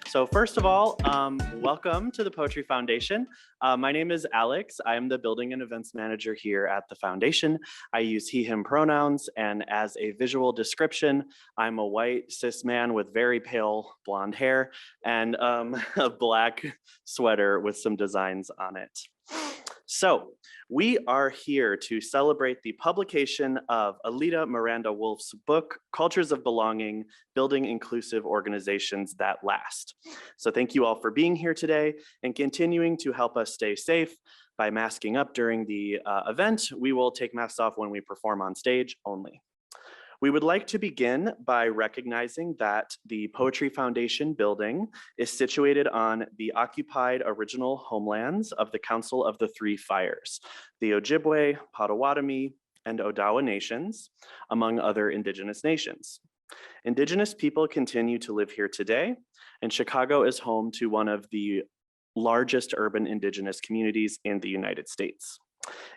So first of all, welcome to the Poetry Foundation. My name is Alex. I'm the Building and Events Manager here at the Foundation. I use he, him pronouns, and as a visual description, I'm a white cis man with very pale blonde hair and a black sweater with some designs on it. So we are here to celebrate the publication of Alida Miranda-Wolff's book, Cultures of Belonging, Building Inclusive Organizations That Last. So thank you all for being here today and continuing to help us stay safe by masking up during the event. We will take masks off when we perform on stage only. We would like to begin by recognizing that the Poetry Foundation building is situated on the occupied original homelands of the Council of the Three Fires, the Ojibwe, Potawatomi, and Odawa nations, among other Indigenous nations. Indigenous people continue to live here today, and Chicago is home to one of the largest urban Indigenous communities in the United States.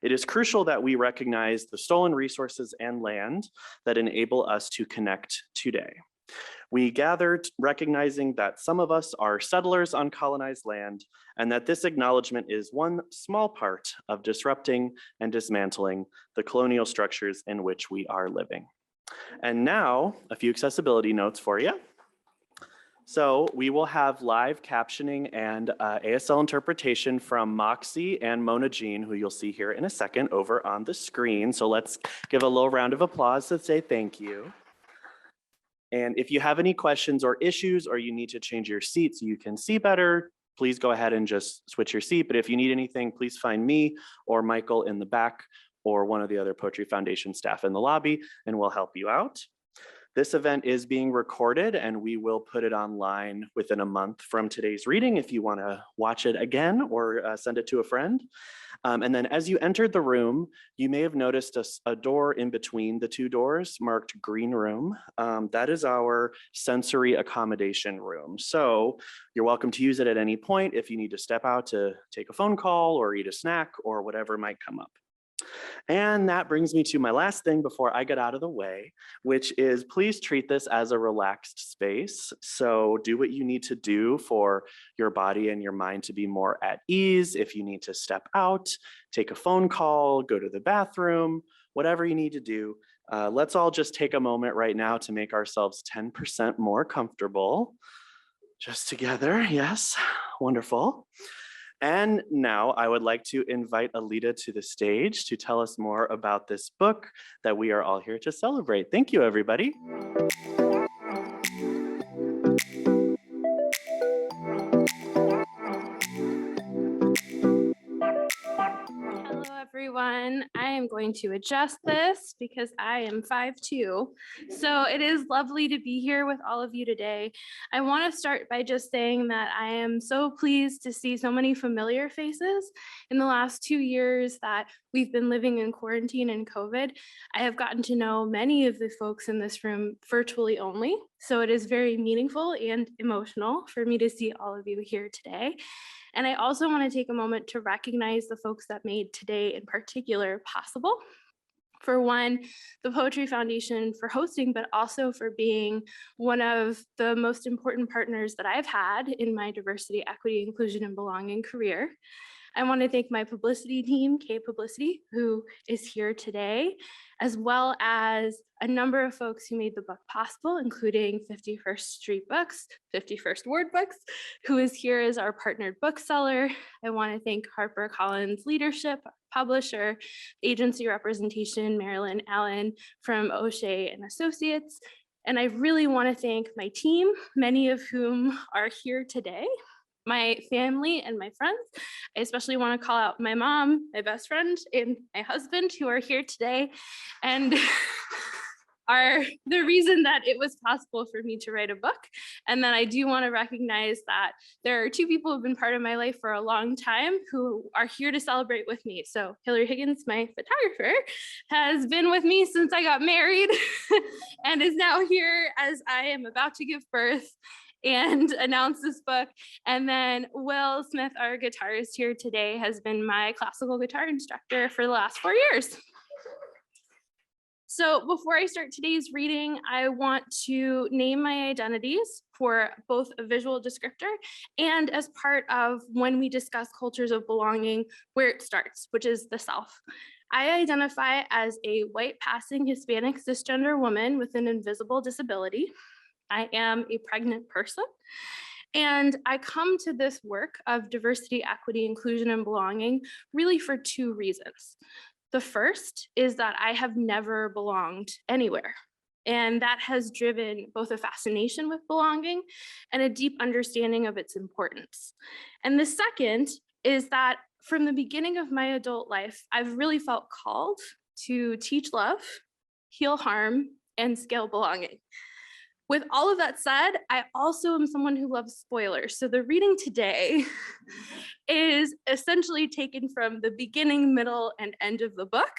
It is crucial that we recognize the stolen resources and land that enable us to connect today. We gathered recognizing that some of us are settlers on colonized land and that this acknowledgement is one small part of disrupting and dismantling the colonial structures in which we are living. And now, a few accessibility notes for you. So we will have live captioning and ASL interpretation from Moxie and Mona Jean, who you'll see here in a second over on the screen. So let's give a little round of applause to say thank you. And if you have any questions or issues, or you need to change your seat so you can see better, please go ahead and just switch your seat. But if you need anything, please find me or Michael in the back or one of the other Poetry Foundation staff in the lobby, and we'll help you out. This event is being recorded and we will put it online within a month from today's reading if you want to watch it again or send it to a friend. And then as you entered the room, you may have noticed a door in between the two doors marked green room. That is our sensory accommodation room. So you're welcome to use it at any point if you need to step out to take a phone call or eat a snack or whatever might come up. And that brings me to my last thing before I get out of the way, which is please treat this as a relaxed space. So do what you need to do for your body and your mind to be more at ease. If you need to step out, take a phone call, go to the bathroom, whatever you need to do. Let's all just take a moment right now to make ourselves 10% more comfortable. Just together, yes, wonderful. And now I would like to invite Alida to the stage to tell us more about this book that we are all here to celebrate. Thank you, everybody. Hello, everyone. I am going to adjust this because I am 5'2". So it is lovely to be here with all of you today. I want to start by just saying that I am so pleased to see so many familiar faces. In the last 2 years that we've been living in quarantine and COVID, I have gotten to know many of the folks in this room virtually only. So it is very meaningful and emotional for me to see all of you here today. And I also want to take a moment to recognize the folks that made today in particular possible. For one, the Poetry Foundation for hosting, but also for being one of the most important partners that I've had in my diversity, equity, inclusion, and belonging career. I want to thank my publicity team, K Publicity, who is here today, as well as a number of folks who made the book possible, including 51st Street Books, 51st Word Books, who is here as our partnered bookseller. I want to thank HarperCollins Leadership, publisher, agency representation, Marilyn Allen from O'Shea and Associates. And I really want to thank my team, many of whom are here today, my family and my friends. I especially want to call out my mom, my best friend, and my husband who are here today and are the reason that it was possible for me to write a book. And then I do want to recognize that there are two people who've been part of my life for a long time who are here to celebrate with me. So Hillary Higgins, my photographer, has been with me since I got married and is now here as I am about to give birth and announce this book. And then Will Smith, our guitarist here today, has been my classical guitar instructor for the last 4 years. So before I start today's reading, I want to name my identities for both a visual descriptor and as part of when we discuss cultures of belonging, where it starts, which is the self. I identify as a white passing Hispanic cisgender woman with an invisible disability. I am a pregnant person. And I come to this work of diversity, equity, inclusion, and belonging really for two reasons. The first is that I have never belonged anywhere. And that has driven both a fascination with belonging and a deep understanding of its importance. And the second is that from the beginning of my adult life, I've really felt called to teach love, heal harm, and scale belonging. With all of that said, I also am someone who loves spoilers. So the reading today is essentially taken from the beginning, middle, and end of the book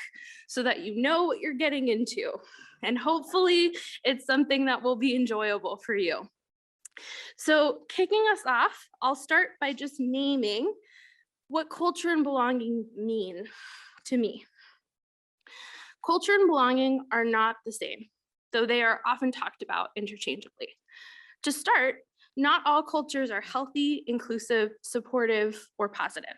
so that you know what you're getting into. And hopefully it's something that will be enjoyable for you. So kicking us off, I'll start by just naming what culture and belonging mean to me. Culture and belonging are not the same, though they are often talked about interchangeably. To start, not all cultures are healthy, inclusive, supportive, or positive.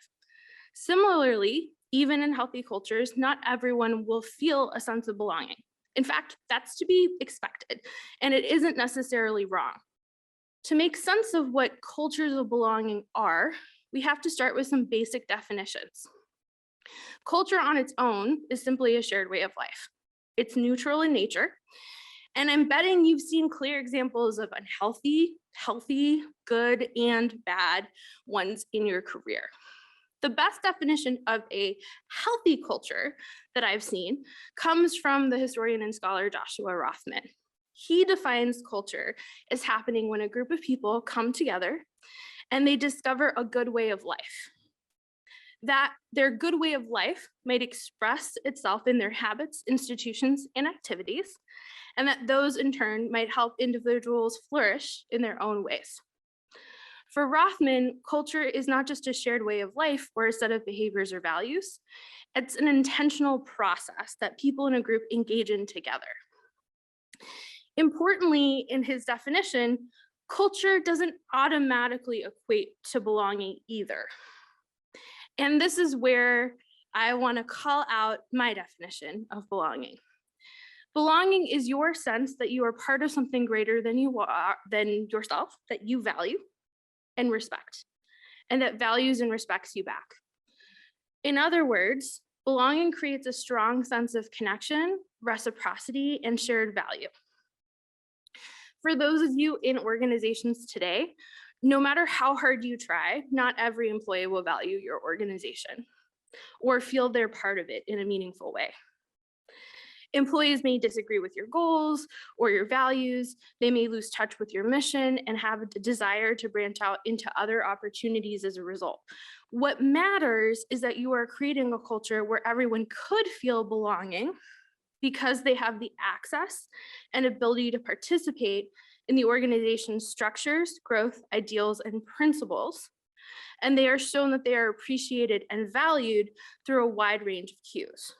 Similarly, even in healthy cultures, not everyone will feel a sense of belonging. In fact, that's to be expected, and it isn't necessarily wrong. To make sense of what cultures of belonging are, we have to start with some basic definitions. Culture on its own is simply a shared way of life. It's neutral in nature, and I'm betting you've seen clear examples of unhealthy, healthy, good, and bad ones in your career. The best definition of a healthy culture that I've seen comes from the historian and scholar Joshua Rothman. He defines culture as happening when a group of people come together and they discover a good way of life. That their good way of life might express itself in their habits, institutions, and activities, and that those in turn might help individuals flourish in their own ways. For Rothman, culture is not just a shared way of life or a set of behaviors or values. It's an intentional process that people in a group engage in together. Importantly, in his definition, culture doesn't automatically equate to belonging either. And this is where I want to call out my definition of belonging. Belonging is your sense that you are part of something greater than yourself, that you value and respect, and that values and respects you back. In other words, belonging creates a strong sense of connection, reciprocity, and shared value. For those of you in organizations today, no matter how hard you try, not every employee will value your organization or feel they're part of it in a meaningful way. Employees may disagree with your goals or your values. They may lose touch with your mission and have a desire to branch out into other opportunities as a result. What matters is that you are creating a culture where everyone could feel belonging because they have the access and ability to participate in the organization's structures, growth, ideals, and principles. And they are shown that they are appreciated and valued through a wide range of cues.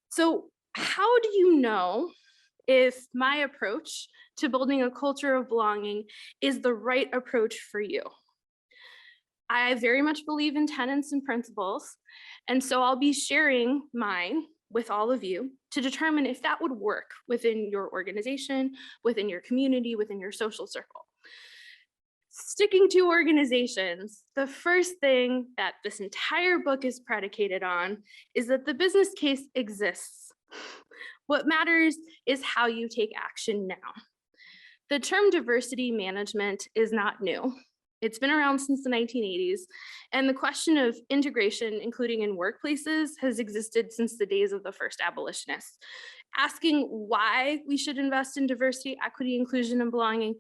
So how do you know if my approach to building a culture of belonging is the right approach for you? I very much believe in tenets and principles, and so I'll be sharing mine with all of you to determine if that would work within your organization, within your community, within your social circle. Sticking to organizations, the first thing that this entire book is predicated on is that the business case exists. What matters is how you take action now. The term diversity management is not new. It's been around since the 1980s, and the question of integration, including in workplaces, has existed since the days of the first abolitionists. Asking why we should invest in diversity, equity, inclusion, and belonging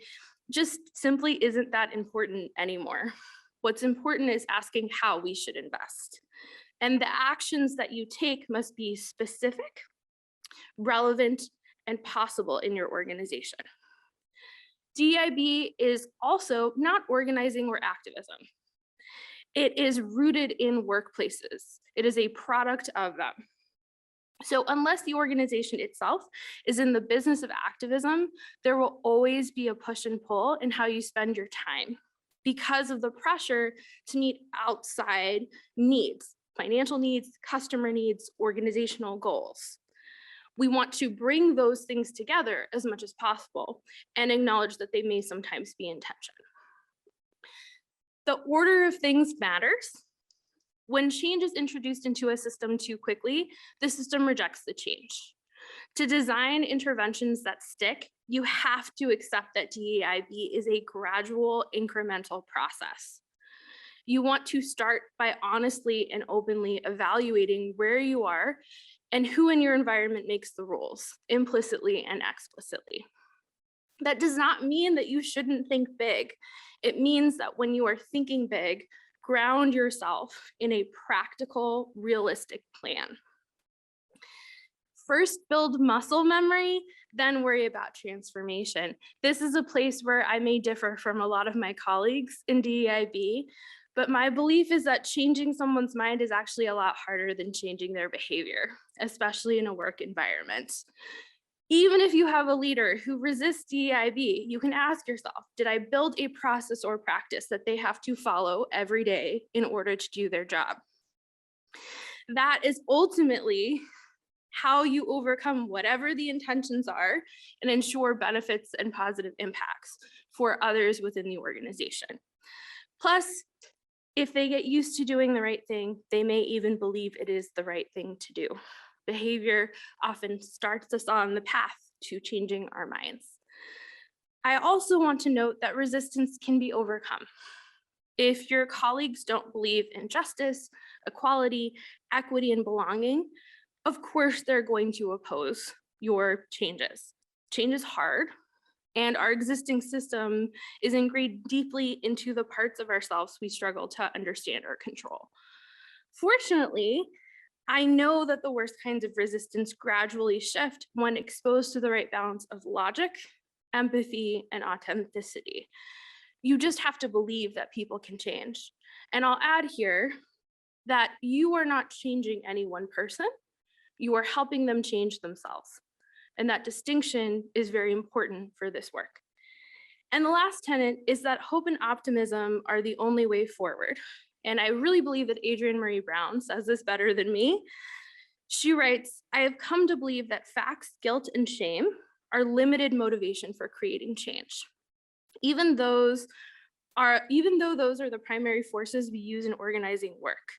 just simply isn't that important anymore. What's important is asking how we should invest. And the actions that you take must be specific, relevant, and possible in your organization. DEIB is also not organizing or activism. It is rooted in workplaces. It is a product of them. So unless the organization itself is in the business of activism, there will always be a push and pull in how you spend your time because of the pressure to meet outside needs, financial needs, customer needs, organizational goals. We want to bring those things together as much as possible and acknowledge that they may sometimes be in tension. The order of things matters. When change is introduced into a system too quickly, the system rejects the change. To design interventions that stick, you have to accept that DEIB is a gradual, incremental process. You want to start by honestly and openly evaluating where you are and who in your environment makes the rules, implicitly and explicitly. That does not mean that you shouldn't think big. It means that when you are thinking big, ground yourself in a practical, realistic plan. First, build muscle memory, then worry about transformation. This is a place where I may differ from a lot of my colleagues in DEIB, but my belief is that changing someone's mind is actually a lot harder than changing their behavior, especially in a work environment. Even if you have a leader who resists DEIB, you can ask yourself, did I build a process or practice that they have to follow every day in order to do their job? That is ultimately how you overcome whatever the intentions are and ensure benefits and positive impacts for others within the organization. Plus, if they get used to doing the right thing, they may even believe it is the right thing to do. Behavior often starts us on the path to changing our minds. I also want to note that resistance can be overcome. If your colleagues don't believe in justice, equality, equity, and belonging, of course they're going to oppose your changes. Change is hard, and our existing system is ingrained deeply into the parts of ourselves we struggle to understand or control. Fortunately, I know that the worst kinds of resistance gradually shift when exposed to the right balance of logic, empathy, and authenticity. You just have to believe that people can change. And I'll add here that you are not changing any one person, you are helping them change themselves. And that distinction is very important for this work. And the last tenet is that hope and optimism are the only way forward. And I really believe that Adrienne Marie Brown says this better than me. She writes, I have come to believe that facts, guilt, and shame are limited motivation for creating change. Even though those are the primary forces we use in organizing work.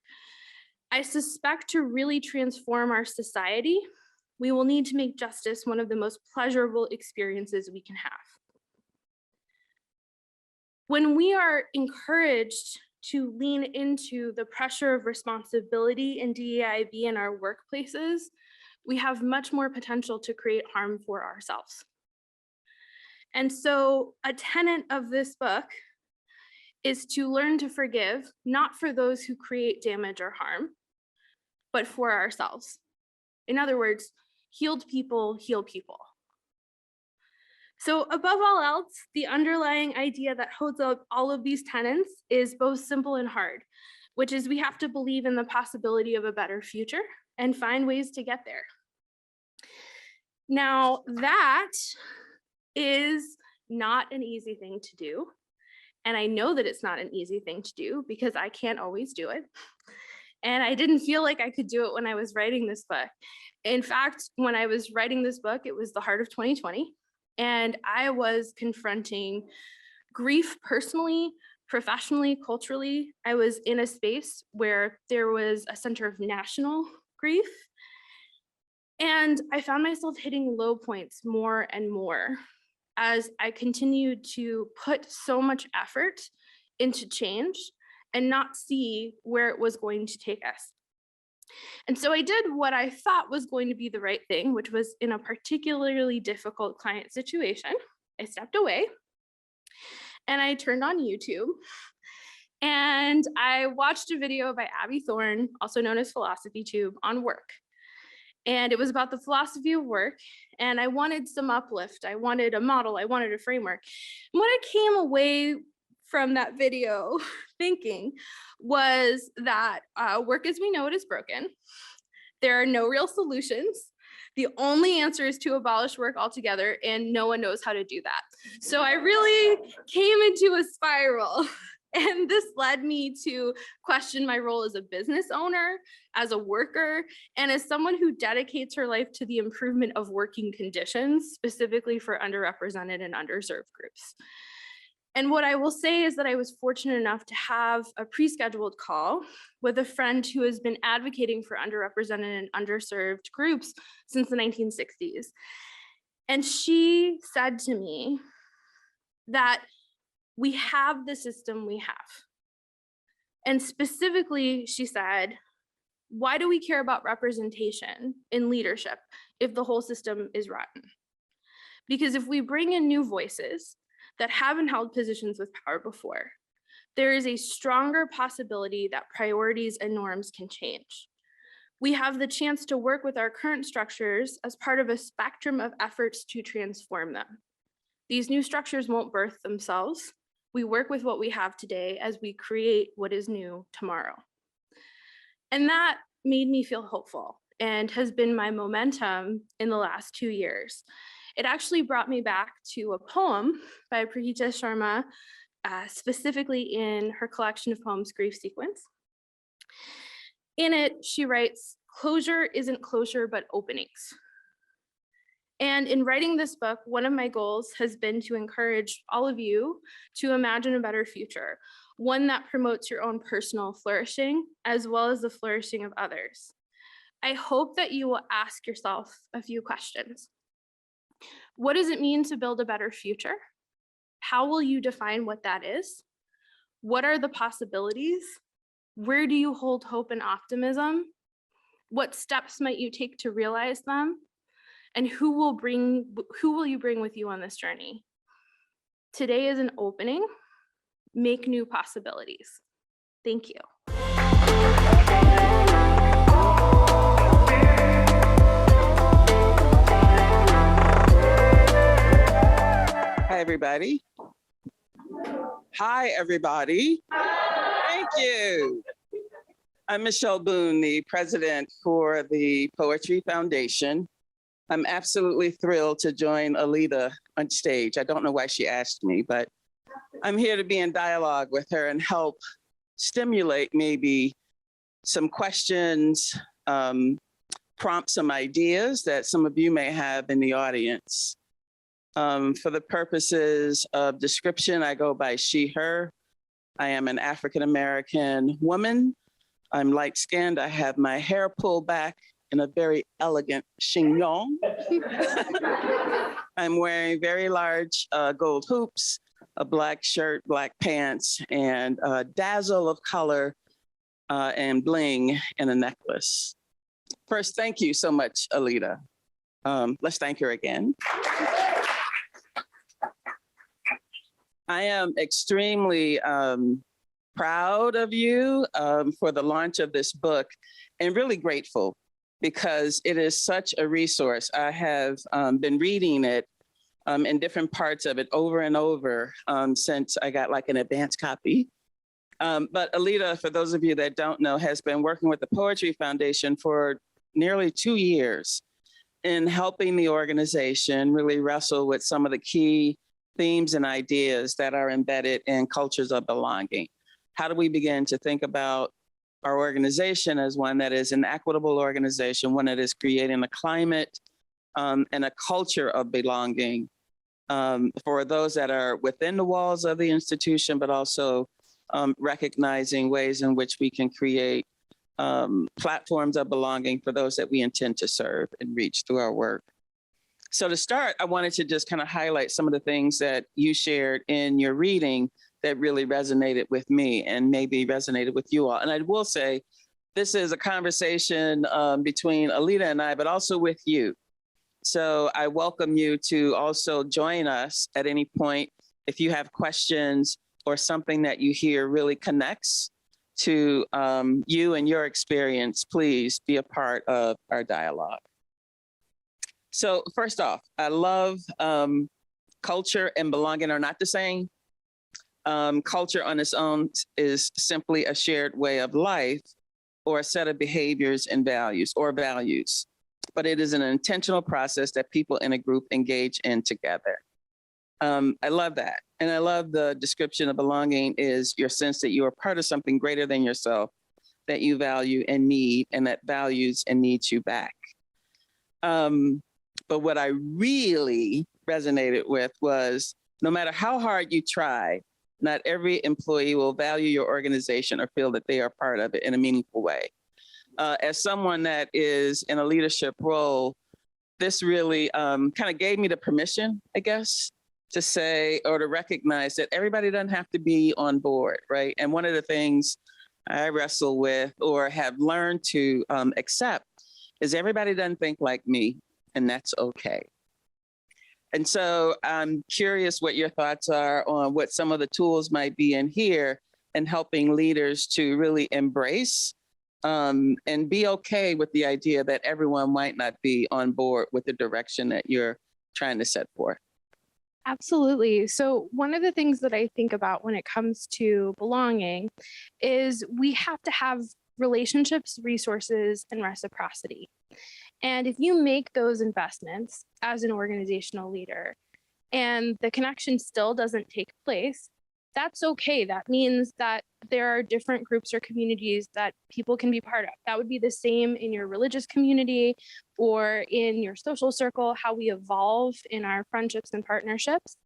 I suspect to really transform our society, we will need to make justice one of the most pleasurable experiences we can have. When we are encouraged to lean into the pressure of responsibility in DEIB in our workplaces, we have much more potential to create harm for ourselves. And so a tenet of this book is to learn to forgive, not for those who create damage or harm, but for ourselves. In other words, healed people heal people. So above all else, the underlying idea that holds up all of these tenets is both simple and hard, which is we have to believe in the possibility of a better future and find ways to get there. Now, that is not an easy thing to do. And I know that it's not an easy thing to do because I can't always do it. And I didn't feel like I could do it when I was writing this book. In fact, when I was writing this book, it was the heart of 2020. And I was confronting grief personally, professionally, culturally. I was in a space where there was a center of national grief. And I found myself hitting low points more and more as I continued to put so much effort into change and not see where it was going to take us. And so I did what I thought was going to be the right thing, which was in a particularly difficult client situation. I stepped away and I turned on YouTube and I watched a video by Abby Thorne, also known as Philosophy Tube, on work. And it was about the philosophy of work. And I wanted some uplift. I wanted a model. I wanted a framework. And what I came away from that video thinking was that work as we know it is broken, There are no real solutions. The only answer is to abolish work altogether, and no one knows how to do that. So I really came into a spiral. And this led me to question my role as a business owner, as a worker, and as someone who dedicates her life to the improvement of working conditions, specifically for underrepresented and underserved groups. And what I will say is that I was fortunate enough to have a pre-scheduled call with a friend who has been advocating for underrepresented and underserved groups since the 1960s. And she said to me that we have the system we have. And specifically, she said, why do we care about representation in leadership if the whole system is rotten? Because if we bring in new voices that haven't held positions with power before, there is a stronger possibility that priorities and norms can change. We have the chance to work with our current structures as part of a spectrum of efforts to transform them. These new structures won't birth themselves. We work with what we have today as we create what is new tomorrow. And that made me feel hopeful and has been my momentum in the last 2 years. It actually brought me back to a poem by Praheeta Sharma, specifically in her collection of poems, Grief Sequence. In it, she writes, "Closure isn't closure, but openings." And in writing this book, one of my goals has been to encourage all of you to imagine a better future, one that promotes your own personal flourishing, as well as the flourishing of others. I hope that you will ask yourself a few questions. What does it mean to build a better future? How will you define what that is? What are the possibilities? Where do you hold hope and optimism? What steps might you take to realize them? And who will you bring with you on this journey? Today is an opening. Make new possibilities. Thank you. Hi, everybody. Hi, everybody. Thank you. I'm Michelle Boone, the president for the Poetry Foundation. I'm absolutely thrilled to join Alida on stage. I don't know why she asked me, but I'm here to be in dialogue with her and help stimulate maybe some questions, prompt some ideas that some of you may have in the audience. For the purposes of description, I go by she, her. I am an African-American woman. I'm light-skinned. I have my hair pulled back in a very elegant chignon. I'm wearing very large gold hoops, a black shirt, black pants, and a dazzle of color and bling in a necklace. First, thank you so much, Alida. Let's thank her again. I am extremely proud of you for the launch of this book and really grateful because it is such a resource. I have been reading it in different parts of it over and over since I got like an advance copy. But Alida, for those of you that don't know, has been working with the Poetry Foundation for nearly 2 years in helping the organization really wrestle with some of the key themes and ideas that are embedded in cultures of belonging. How do we begin to think about our organization as one that is an equitable organization, one that is creating a climate and a culture of belonging for those that are within the walls of the institution, but also recognizing ways in which we can create platforms of belonging for those that we intend to serve and reach through our work. So to start, I wanted to just kind of highlight some of the things that you shared in your reading that really resonated with me and maybe resonated with you all. And I will say, this is a conversation between Alida and I, but also with you. So I welcome you to also join us at any point if you have questions or something that you hear really connects to you and your experience, please be a part of our dialogue. So first off, I love culture and belonging are not the same. Culture on its own is simply a shared way of life, or a set of behaviors and values, but it is an intentional process that people in a group engage in together. I love that. And I love the description of belonging is your sense that you are part of something greater than yourself, that you value and need, and that values and needs you back. But what I really resonated with was no matter how hard you try, not every employee will value your organization or feel that they are part of it in a meaningful way. As someone that is in a leadership role, this really kind of gave me the permission, I guess, to say or to recognize that everybody doesn't have to be on board, right? And one of the things I wrestle with or have learned to accept is everybody doesn't think like me, and that's okay. And so I'm curious what your thoughts are on what some of the tools might be in here and helping leaders to really embrace and be okay with the idea that everyone might not be on board with the direction that you're trying to set forth. Absolutely. So one of the things that I think about when it comes to belonging is we have to have relationships, resources, and reciprocity. And if you make those investments as an organizational leader and the connection still doesn't take place, that's okay. That means that there are different groups or communities that people can be part of. That would be the same in your religious community or in your social circle, how we evolve in our friendships and partnerships.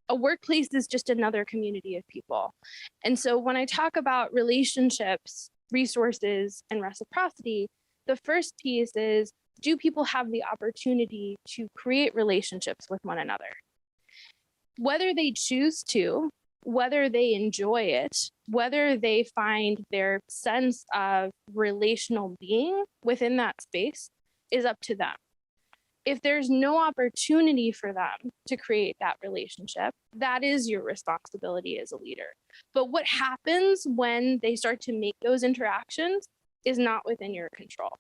A workplace is just another community of people. And so when I talk about relationships, resources, and reciprocity, the first piece is, do people have the opportunity to create relationships with one another? Whether they choose to, whether they enjoy it, whether they find their sense of relational being within that space is up to them. If there's no opportunity for them to create that relationship, that is your responsibility as a leader. But what happens when they start to make those interactions is not within your control.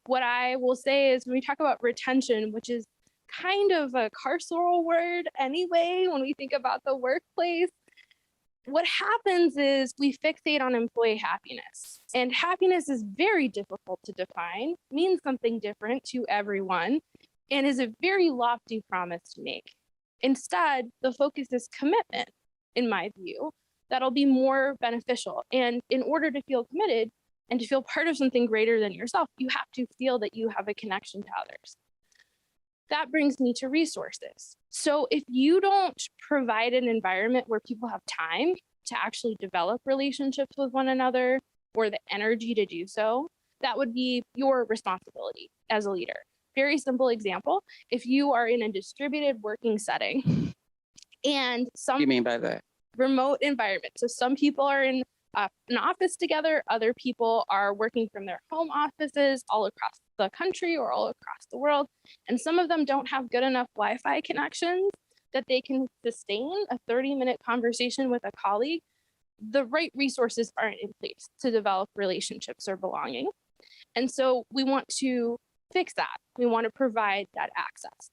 What I will say is when we talk about retention, which is kind of a carceral word anyway, when we think about the workplace, what happens is we fixate on employee happiness, and happiness is very difficult to define, means something different to everyone, and is a very lofty promise to make. Instead, the focus is commitment, in my view, that'll be more beneficial. And in order to feel committed and to feel part of something greater than yourself, you have to feel that you have a connection to others. That brings me to resources. So if you don't provide an environment where people have time to actually develop relationships with one another or the energy to do so, that would be your responsibility as a leader. Very simple example. If you are in a distributed working setting and some What do you mean by that? remote environment. So some people are in an office together, other people are working from their home offices all across the country or all across the world. And some of them don't have good enough Wi-Fi connections that they can sustain a 30-minute conversation with a colleague. The right resources aren't in place to develop relationships or belonging. And so we want to fix that. We want to provide that access.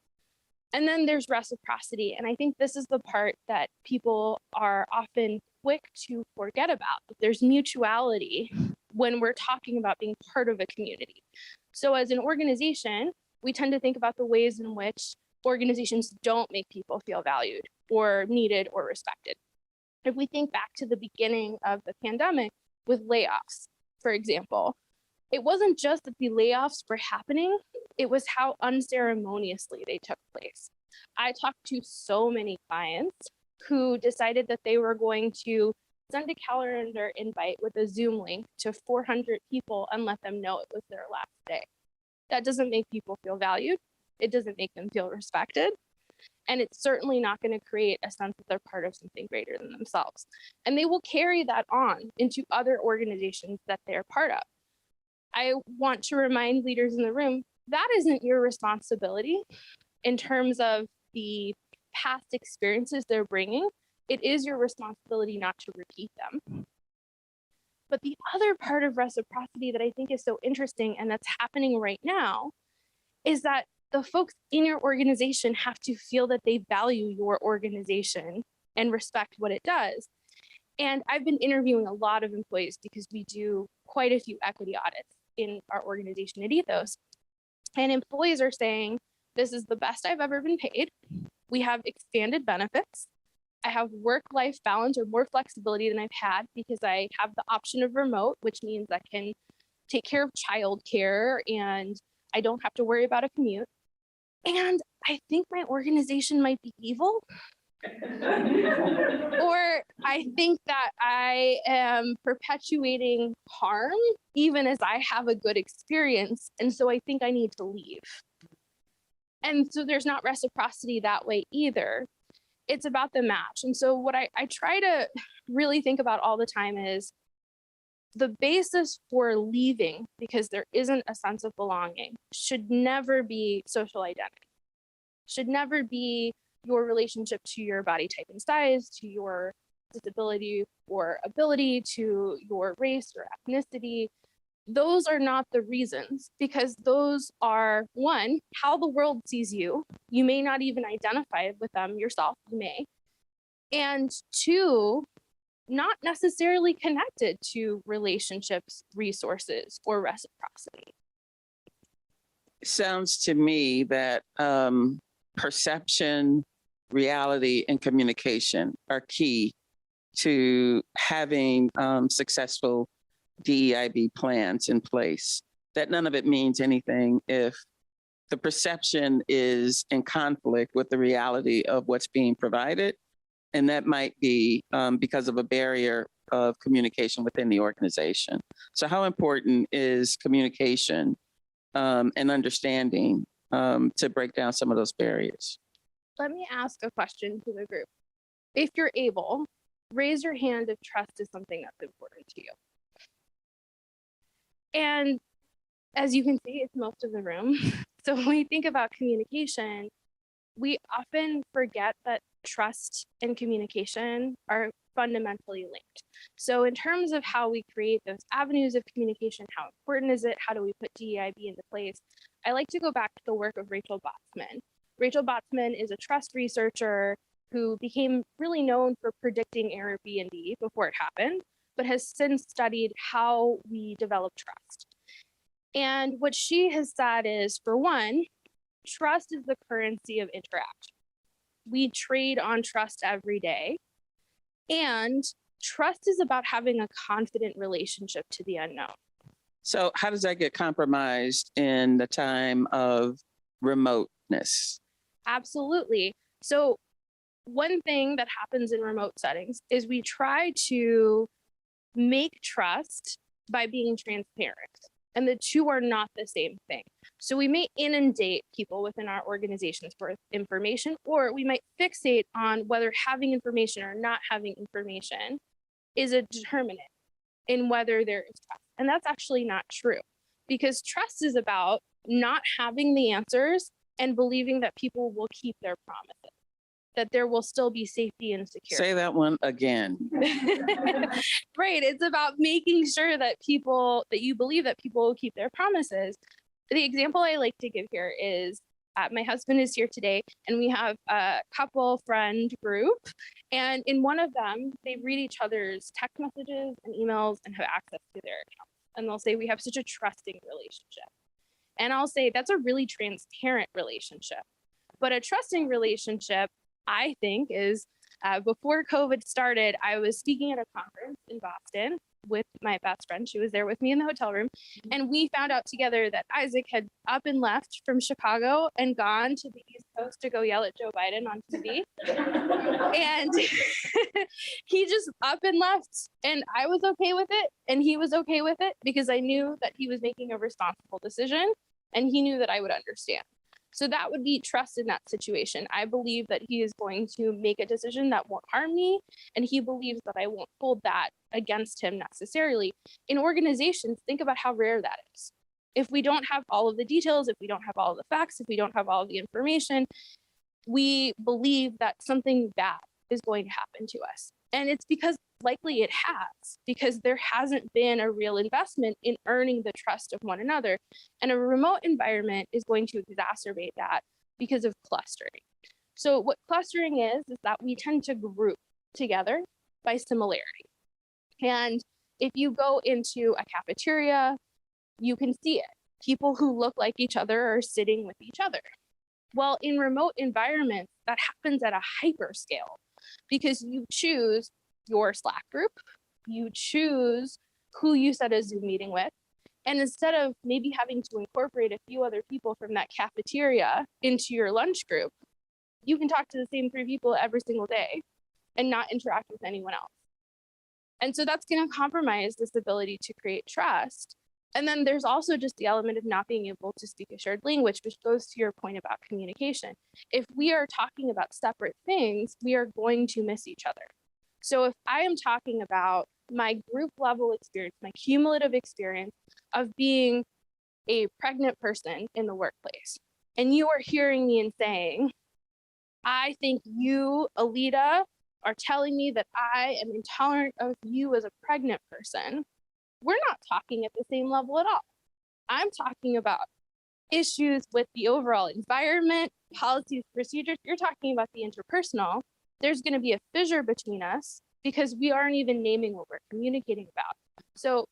And then there's reciprocity. And I think this is the part that people are often quick to forget about. There's mutuality when we're talking about being part of a community. So as an organization, we tend to think about the ways in which organizations don't make people feel valued or needed or respected. If we think back to the beginning of the pandemic with layoffs, for example, it wasn't just that the layoffs were happening, it was how unceremoniously they took place. I talked to so many clients who decided that they were going to send a calendar invite with a Zoom link to 400 people and let them know it was their last day. That doesn't make people feel valued. It doesn't make them feel respected. And it's certainly not going to create a sense that they're part of something greater than themselves. And they will carry that on into other organizations that they're part of. I want to remind leaders in the room, that isn't your responsibility in terms of the past experiences they're bringing. It is your responsibility not to repeat them. But the other part of reciprocity that I think is so interesting and that's happening right now is that the folks in your organization have to feel that they value your organization and respect what it does. And I've been interviewing a lot of employees because we do quite a few equity audits in our organization at Ethos. And employees are saying, this is the best I've ever been paid. We have expanded benefits. I have work-life balance or more flexibility than I've had because I have the option of remote, which means I can take care of childcare and I don't have to worry about a commute. And I think my organization might be evil. Or I think that I am perpetuating harm even as I have a good experience. And so I think I need to leave. And so there's not reciprocity that way either. It's about the match. And so what I try to really think about all the time is the basis for leaving, because there isn't a sense of belonging, should never be social identity, should never be your relationship to your body type and size, to your disability or ability, to your race or ethnicity. Those are not the reasons, because those are, one, how the world sees you. You may not even identify with them yourself, you may. And two, not necessarily connected to relationships, resources, or reciprocity. Sounds to me that perception, reality, and communication are key to having successful DEIB plans in place. That none of it means anything if the perception is in conflict with the reality of what's being provided. And that might be because of a barrier of communication within the organization. So how important is communication and understanding to break down some of those barriers? Let me ask a question to the group. If you're able, raise your hand if trust is something that's important to you. And as you can see, it's most of the room. So when we think about communication, we often forget that trust and communication are fundamentally linked. So in terms of how we create those avenues of communication, how important is it? How do we put DEIB into place? I like to go back to the work of Rachel Botsman. Rachel Botsman is a trust researcher who became really known for predicting Airbnb before it happened, but has since studied how we develop trust. And what she has said is, for one, trust is the currency of interaction. We trade on trust every day. And trust is about having a confident relationship to the unknown. So how does that get compromised in the time of remoteness? Absolutely. So one thing that happens in remote settings is we try to make trust by being transparent. And the two are not the same thing. So we may inundate people within our organizations for information, or we might fixate on whether having information or not having information is a determinant in whether there is trust. And that's actually not true, because trust is about not having the answers and believing that people will keep their promises, that there will still be safety and security. Say that one again. Right. It's about making sure that you believe that people will keep their promises. The example I like to give here is my husband is here today, and we have a couple friend group. And in one of them, they read each other's text messages and emails and have access to their accounts. And they'll say, we have such a trusting relationship. And I'll say, that's a really transparent relationship. But a trusting relationship, I think, is before COVID started, I was speaking at a conference in Boston with my best friend. She was there with me in the hotel room. And we found out together that Isaac had up and left from Chicago and gone to the East Coast to go yell at Joe Biden on TV. And he just up and left. And I was okay with it. And he was okay with it, because I knew that he was making a responsible decision and he knew that I would understand. So that would be trust in that situation. I believe that he is going to make a decision that won't harm me, and he believes that I won't hold that against him necessarily. In organizations, think about how rare that is. If we don't have all of the details, if we don't have all of the facts, if we don't have all of the information, we believe that something bad is going to happen to us. And it's because likely it has, because there hasn't been a real investment in earning the trust of one another. And a remote environment is going to exacerbate that because of clustering. So what clustering is that we tend to group together by similarity. And If you go into a cafeteria, you can see it. People who look like each other are sitting with each other. Well, in remote environments, that happens at a hyper scale because you choose your Slack group, you choose who you set a Zoom meeting with, and instead of maybe having to incorporate a few other people from that cafeteria into your lunch group, you can talk to the same 3 people every single day and not interact with anyone else. And so that's going to compromise this ability to create trust. And then there's also just the element of not being able to speak a shared language, which goes to your point about communication. If we are talking about separate things, we are going to miss each other. So if I am talking about my group level experience, my cumulative experience of being a pregnant person in the workplace, and you are hearing me and saying, I think you, Alida, are telling me that I am intolerant of you as a pregnant person, we're not talking at the same level at all. I'm talking about issues with the overall environment, policies, procedures. You're talking about the interpersonal. There's going to be a fissure between us because we aren't even naming what we're communicating about. So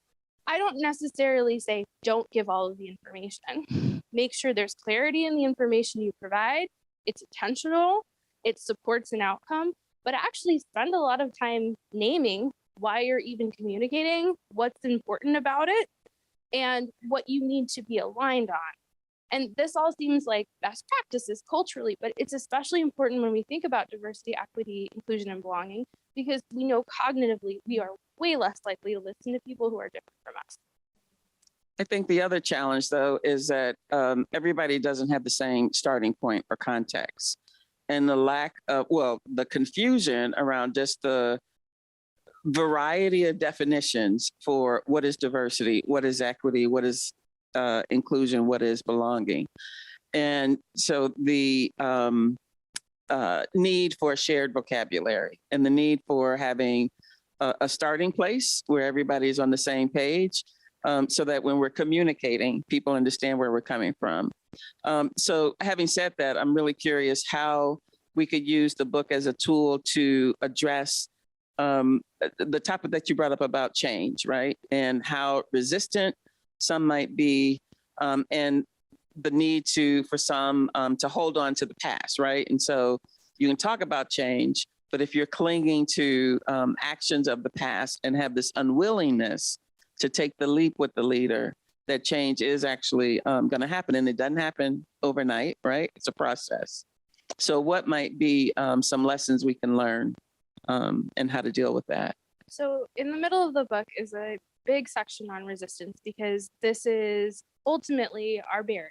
I don't necessarily say don't give all of the information. Make sure there's clarity in the information you provide. It's intentional, it supports an outcome, but actually spend a lot of time naming why you're even communicating, what's important about it, and what you need to be aligned on. And this all seems like best practices culturally, but it's especially important when we think about diversity, equity, inclusion, and belonging, because we know cognitively we are way less likely to listen to people who are different from us. I think the other challenge, though, is that everybody doesn't have the same starting point or context. And the lack of, the confusion around just the variety of definitions for what is diversity, what is equity, what is inclusion, what is belonging. And so the need for a shared vocabulary and the need for having a starting place where everybody's on the same page, so that when we're communicating, people understand where we're coming from. So having said that, I'm really curious how we could use the book as a tool to address the topic that you brought up about change, right? And how resistant some might be, and the need for some to hold on to the past, right? And so you can talk about change, but if you're clinging to actions of the past and have this unwillingness to take the leap with the leader, that change is actually going to happen. And it doesn't happen overnight, right? It's a process. So what might be some lessons we can learn and how to deal with that? So in the middle of the book is a big section on resistance, because this is ultimately our barrier.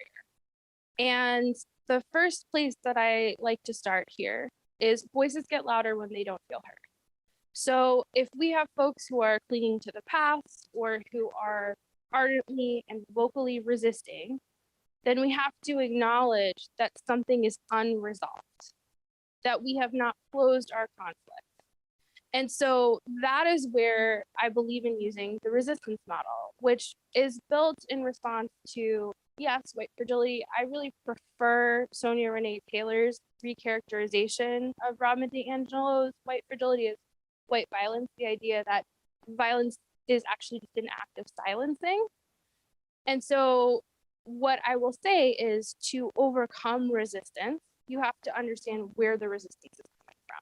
And the first place that I like to start here is voices get louder when they don't feel heard. So if we have folks who are clinging to the past or who are ardently and vocally resisting, then we have to acknowledge that something is unresolved, that we have not closed our conflict. And so that is where I believe in using the resistance model, which is built in response to, yes, white fragility. I really prefer Sonia Renee Taylor's recharacterization of Robin DiAngelo's white fragility as white violence, the idea that violence is actually just an act of silencing. And so what I will say is, to overcome resistance, you have to understand where the resistance is coming from.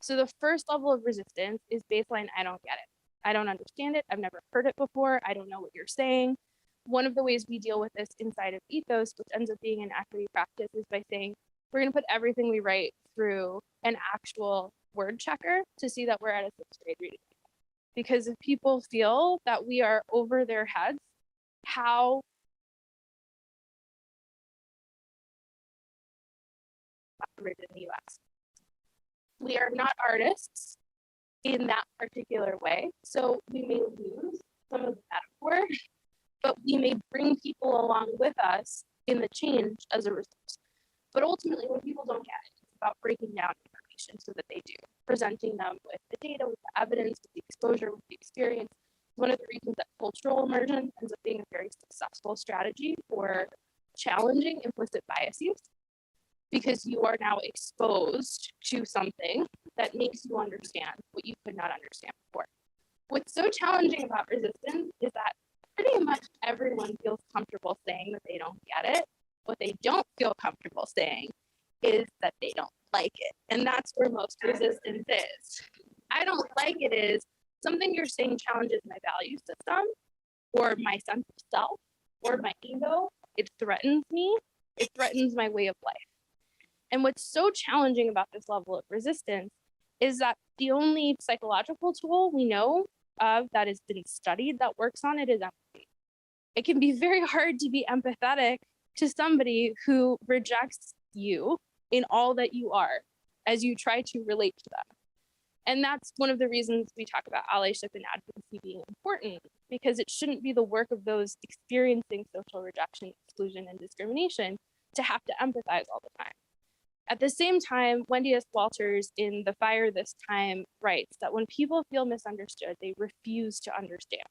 So the first level of resistance is baseline, I don't get it. I don't understand it. I've never heard it before. I don't know what you're saying. One of the ways we deal with this inside of Ethos, which ends up being an equity practice, is by saying, we're going to put everything we write through an actual word checker to see that we're at a 6th grade reading. Because if people feel that we are over their heads, how operated in the US. We are not artists in that particular way, so we may lose some of the metaphor, but we may bring people along with us in the change as a result. But ultimately, when people don't get it, it's about breaking down information so that they do, presenting them with the data, with the evidence, with the exposure, with the experience. One of the reasons that cultural immersion ends up being a very successful strategy for challenging implicit biases, because you are now exposed to something that makes you understand what you could not understand before. What's so challenging about resistance is that pretty much everyone feels comfortable saying that they don't get it. What they don't feel comfortable saying is that they don't like it. And that's where most resistance is. I don't like it is something you're saying challenges my value system or my sense of self or my ego. It threatens me. It threatens my way of life. And what's so challenging about this level of resistance is that the only psychological tool we know of that has been studied that works on it is empathy. It can be very hard to be empathetic to somebody who rejects you in all that you are as you try to relate to them. And that's one of the reasons we talk about allyship and advocacy being important, because it shouldn't be the work of those experiencing social rejection, exclusion, and discrimination to have to empathize all the time. At the same time, Wendy S. Walters in The Fire This Time writes that when people feel misunderstood, they refuse to understand.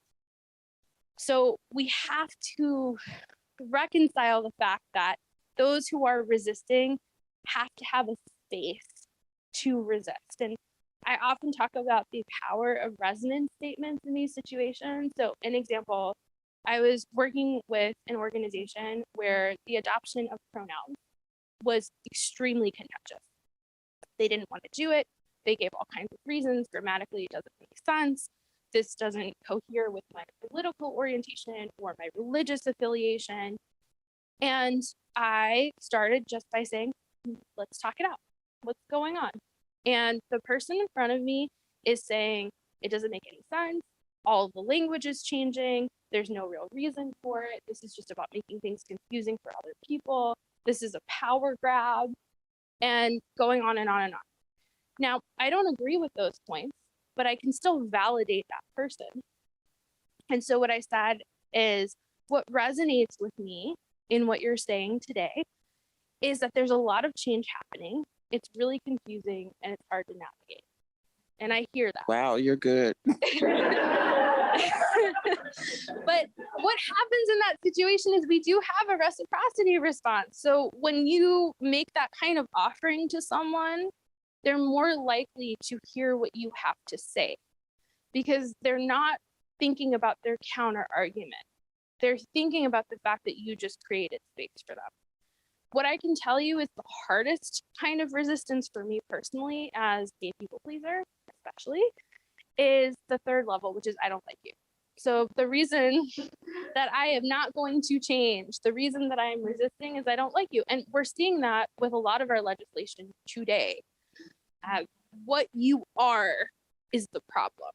So we have to reconcile the fact that those who are resisting have to have a space to resist. And I often talk about the power of resonance statements in these situations. So an example, I was working with an organization where the adoption of pronouns was extremely contentious. They didn't want to do it. They gave all kinds of reasons. Grammatically, it doesn't make sense. This doesn't cohere with my political orientation or my religious affiliation. And I started just by saying, let's talk it out. What's going on? And the person in front of me is saying, it doesn't make any sense. All the language is changing. There's no real reason for it. This is just about making things confusing for other people. This is a power grab, and going on and on and on. Now, I don't agree with those points, but I can still validate that person. And so what I said is, what resonates with me in what you're saying today is that there's a lot of change happening. It's really confusing and it's hard to navigate. And I hear that. Wow, you're good. But what happens in that situation is we do have a reciprocity response. So when you make that kind of offering to someone, they're more likely to hear what you have to say because they're not thinking about their counter argument. They're thinking about the fact that you just created space for them. What I can tell you is the hardest kind of resistance for me personally as a people pleaser, especially, is the third level, which is I don't like you. So the reason that I am not going to change, the reason that I am resisting is I don't like you. And we're seeing that with a lot of our legislation today. What you are is the problem.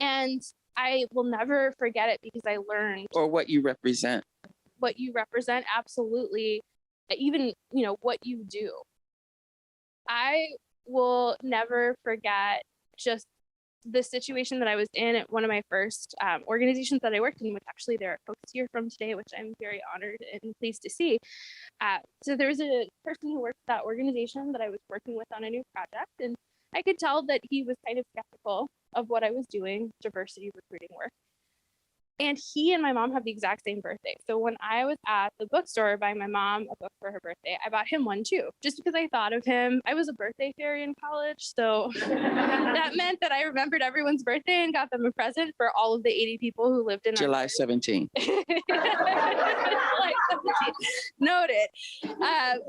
And I will never forget it because I learned. Or what you represent. What you represent, absolutely. Even, what you do. I will never forget just the situation that I was in at one of my first organizations that I worked in, which actually there are folks here from today, which I'm very honored and pleased to see. So there was a person who worked at that organization that I was working with on a new project, and I could tell that he was kind of skeptical of what I was doing, diversity recruiting work. And he and my mom have the exact same birthday. So when I was at the bookstore buying my mom a book for her birthday, I bought him one too, just because I thought of him. I was a birthday fairy in college, so that meant that I remembered everyone's birthday and got them a present for all of the 80 people who lived in July 17th. July 17th. Noted.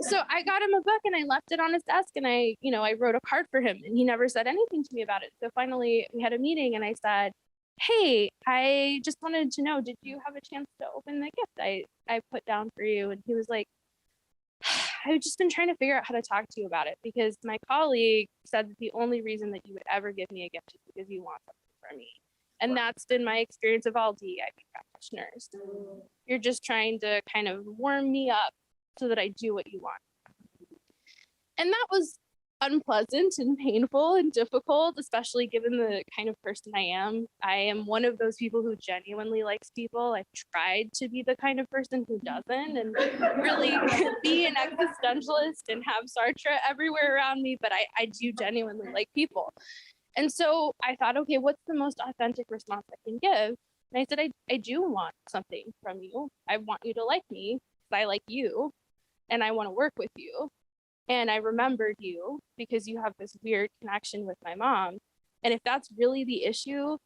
So I got him a book and I left it on his desk and I wrote a card for him and he never said anything to me about it. So finally we had a meeting and I said, hey, I just wanted to know, did you have a chance to open the gift I put down for you? And he was like, I've just been trying to figure out how to talk to you about it because my colleague said that the only reason that you would ever give me a gift is because you want something from me. And that's been my experience of all DEIB practitioners. You're just trying to kind of warm me up so that I do what you want. And that was unpleasant and painful and difficult, especially given the kind of person I am. I am one of those people who genuinely likes people. I've tried to be the kind of person who doesn't and really be an existentialist and have Sartre everywhere around me, but I do genuinely like people. And so I thought, okay, what's the most authentic response I can give? And I said, I do want something from you. I want you to like me because I like you and I want to work with you. And I remembered you because you have this weird connection with my mom. And if that's really the issue,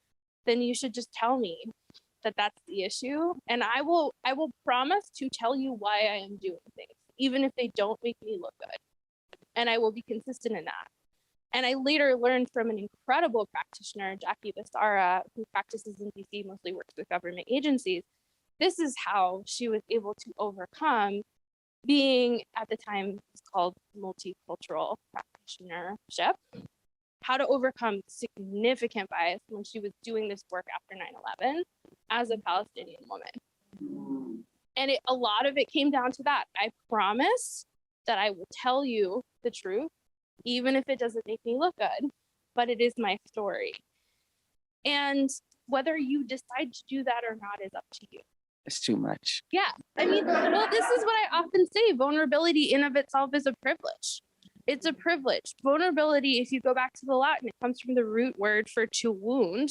then you should just tell me that that's the issue. And I will promise to tell you why I am doing things, even if they don't make me look good. And I will be consistent in that. And I later learned from an incredible practitioner, Jackie Bissara, who practices in DC, mostly works with government agencies. This is how she was able to overcome being, at the time, it's called multicultural practitionership, how to overcome significant bias when she was doing this work after 9/11 as a Palestinian woman. And a lot of it came down to that. I promise that I will tell you the truth, even if it doesn't make me look good, but it is my story. And whether you decide to do that or not is up to you. It's too much. Yeah. I mean, well, this is what I often say. Vulnerability in of itself is a privilege. It's a privilege. Vulnerability, if you go back to the Latin, it comes from the root word for to wound.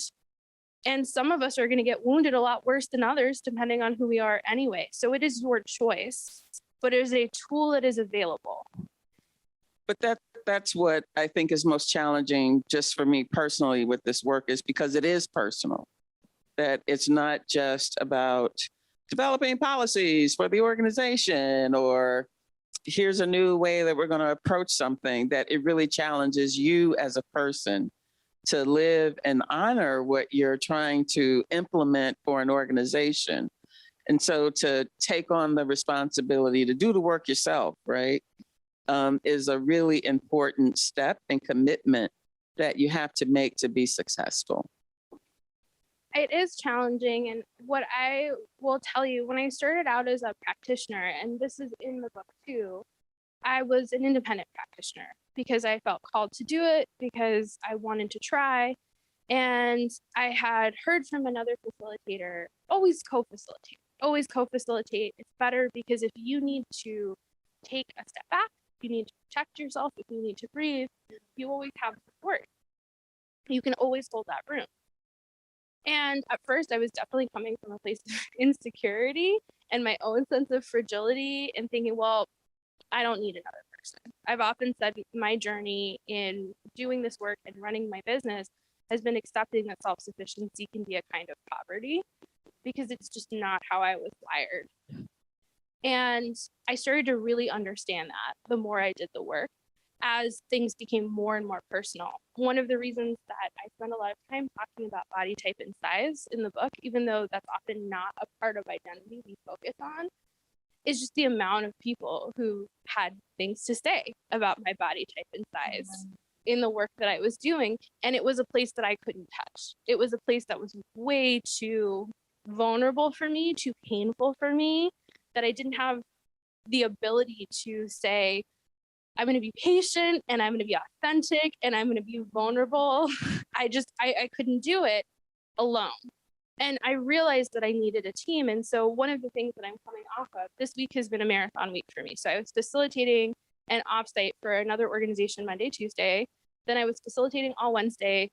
And some of us are going to get wounded a lot worse than others, depending on who we are anyway. So it is your choice, but it is a tool that is available. But that's what I think is most challenging just for me personally with this work, is because it is personal, that it's not just about developing policies for the organization or here's a new way that we're going to approach something, that it really challenges you as a person to live and honor what you're trying to implement for an organization. And so to take on the responsibility to do the work yourself, right, is a really important step and commitment that you have to make to be successful. It is challenging. And what I will tell you, when I started out as a practitioner, and this is in the book too, I was an independent practitioner because I felt called to do it, because I wanted to try. And I had heard from another facilitator, always co-facilitate, always co-facilitate. It's better because if you need to take a step back, you need to protect yourself, if you need to breathe, you always have support. You can always hold that room. And at first, I was definitely coming from a place of insecurity and my own sense of fragility and thinking, well, I don't need another person. I've often said my journey in doing this work and running my business has been accepting that self-sufficiency can be a kind of poverty, because it's just not how I was wired. And I started to really understand that the more I did the work, as things became more and more personal. One of the reasons that I spend a lot of time talking about body type and size in the book, even though that's often not a part of identity we focus on, is just the amount of people who had things to say about my body type and size in the work that I was doing. And it was a place that I couldn't touch. It was a place that was way too vulnerable for me, too painful for me, that I didn't have the ability to say, I'm going to be patient and I'm going to be authentic and I'm going to be vulnerable. I couldn't do it alone. And I realized that I needed a team. And so one of the things that I'm coming off of, this week has been a marathon week for me. So I was facilitating an offsite for another organization Monday, Tuesday. Then I was facilitating all Wednesday,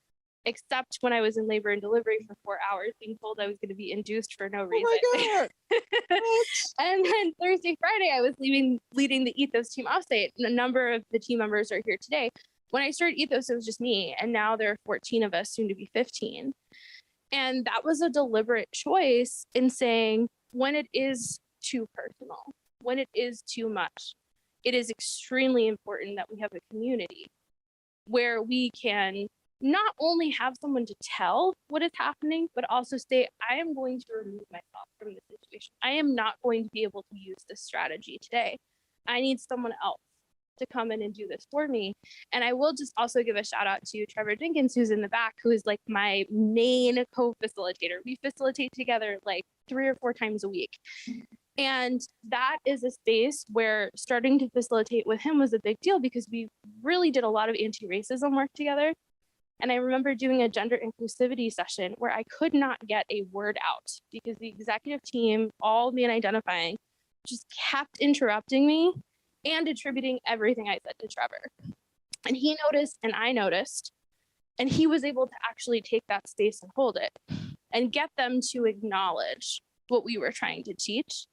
except when I was in labor and delivery for 4 hours, being told I was going to be induced for no reason. Oh my God. And then Thursday, Friday, I was leading the Ethos team offsite. And a number of the team members are here today. When I started Ethos, it was just me. And now there are 14 of us, soon to be 15. And that was a deliberate choice in saying, when it is too personal, when it is too much, it is extremely important that we have a community where we can not only have someone to tell what is happening, but also say, I am going to remove myself from this situation. I am not going to be able to use this strategy today. I need someone else to come in and do this for me. And I will just also give a shout out to Trevor Jenkins, who's in the back, who is like my main co-facilitator. We facilitate together like 3 or 4 times a week. And that is a space where starting to facilitate with him was a big deal, because we really did a lot of anti-racism work together. And I remember doing a gender inclusivity session where I could not get a word out because the executive team, all men identifying, just kept interrupting me and attributing everything I said to Trevor. And he noticed and I noticed, and he was able to actually take that space and hold it and get them to acknowledge what we were trying to teach,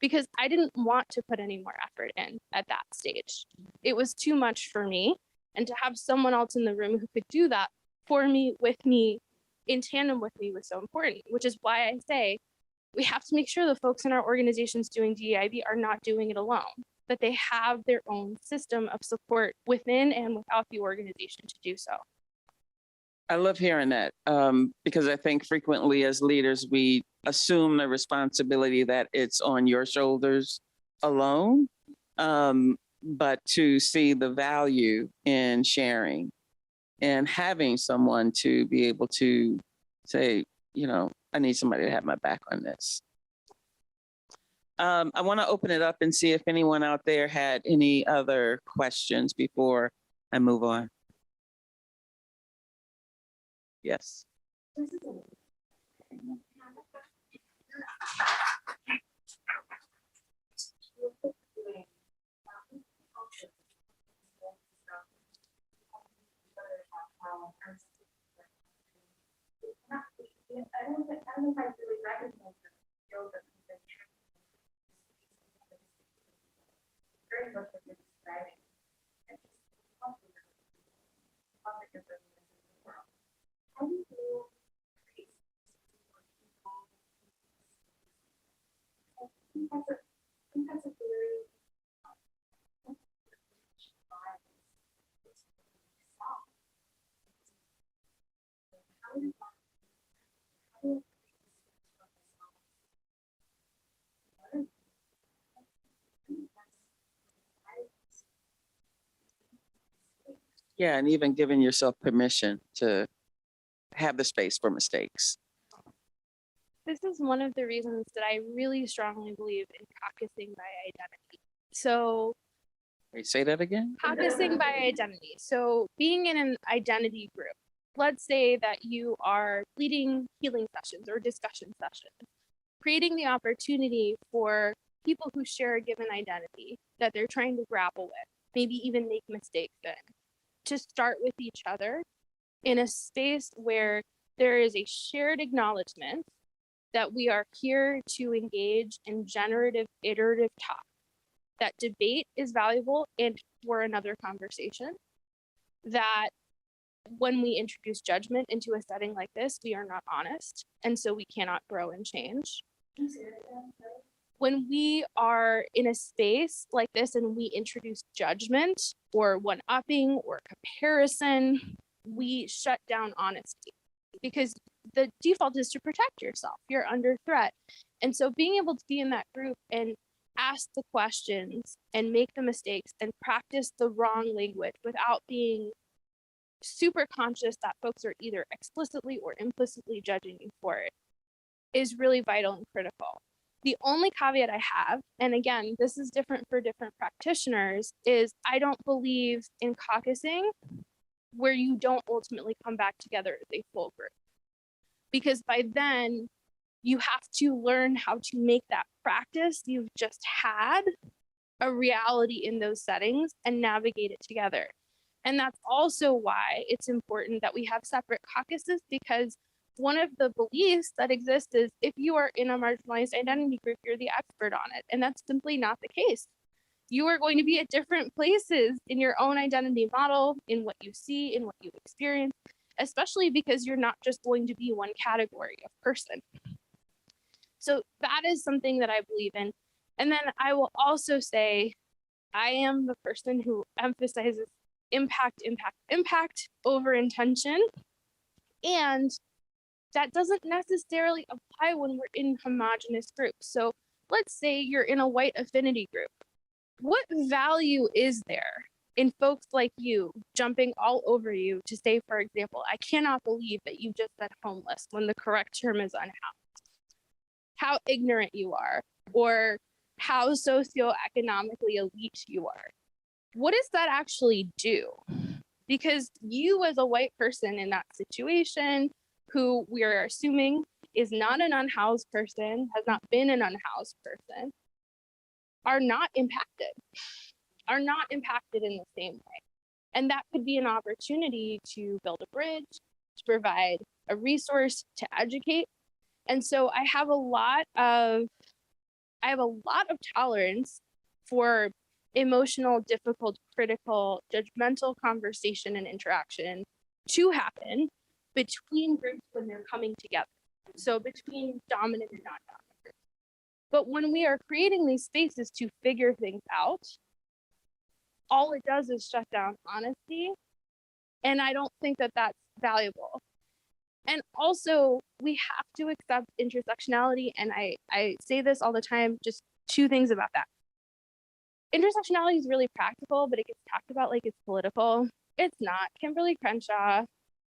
because I didn't want to put any more effort in at that stage. It was too much for me. And to have someone else in the room who could do that for me, with me, in tandem with me was so important, which is why I say we have to make sure the folks in our organizations doing DEIB are not doing it alone, that they have their own system of support within and without the organization to do so. I love hearing that because I think frequently as leaders, we assume the responsibility that it's on your shoulders alone, but to see the value in sharing and having someone to be able to say, you know, I need somebody to have my back on this. I want to open it up and see if anyone out there had any other questions before I move on. Yes. Yeah, and even giving yourself permission to have the space for mistakes. This is one of the reasons that I really strongly believe in caucusing by identity. So Wait, say that again? caucusing by identity. So being in an identity group, let's say that you are leading healing sessions or discussion sessions, creating the opportunity for people who share a given identity that they're trying to grapple with, maybe even make mistakes in, to start with each other in a space where there is a shared acknowledgement that we are here to engage in generative, iterative talk, that debate is valuable and for another conversation, that when we introduce judgment into a setting like this, we are not honest, and so we cannot grow and change. When we are in a space like this and we introduce judgment or one-upping or comparison, we shut down honesty because the default is to protect yourself. You're under threat. And so being able to be in that group and ask the questions and make the mistakes and practice the wrong language without being super conscious that folks are either explicitly or implicitly judging you for it is really vital and critical. The only caveat I have, and again, this is different for different practitioners, is I don't believe in caucusing where you don't ultimately come back together as a full group. Because by then, you have to learn how to make that practice you've just had a reality in those settings and navigate it together. And that's also why it's important that we have separate caucuses, because one of the beliefs that exists is if you are in a marginalized identity group, you're the expert on it. And that's simply not the case. You are going to be at different places in your own identity model, in what you see, in what you experience, especially because you're not just going to be one category of person. So that is something that I believe in. And then I will also say, I am the person who emphasizes impact over intention. And that doesn't necessarily apply when we're in homogenous groups. So let's say you're in a white affinity group. What value is there in folks like you jumping all over you to say, for example, I cannot believe that you just said homeless when the correct term is unhoused? How ignorant you are, or how socioeconomically elite you are. What does that actually do? Because you as a white person in that situation, who we are assuming is not an unhoused person, has not been an unhoused person, are not impacted in the same way. And that could be an opportunity to build a bridge, to provide a resource, to educate. And so I have a lot of tolerance for emotional, difficult, critical, judgmental conversation and interaction to happen, between groups when they're coming together. So between dominant and non-dominant groups. But when we are creating these spaces to figure things out, all it does is shut down honesty. And I don't think that that's valuable. And also, we have to accept intersectionality. And I say this all the time, just two things about that. Intersectionality is really practical, but it gets talked about like it's political. It's not. Kimberly Crenshaw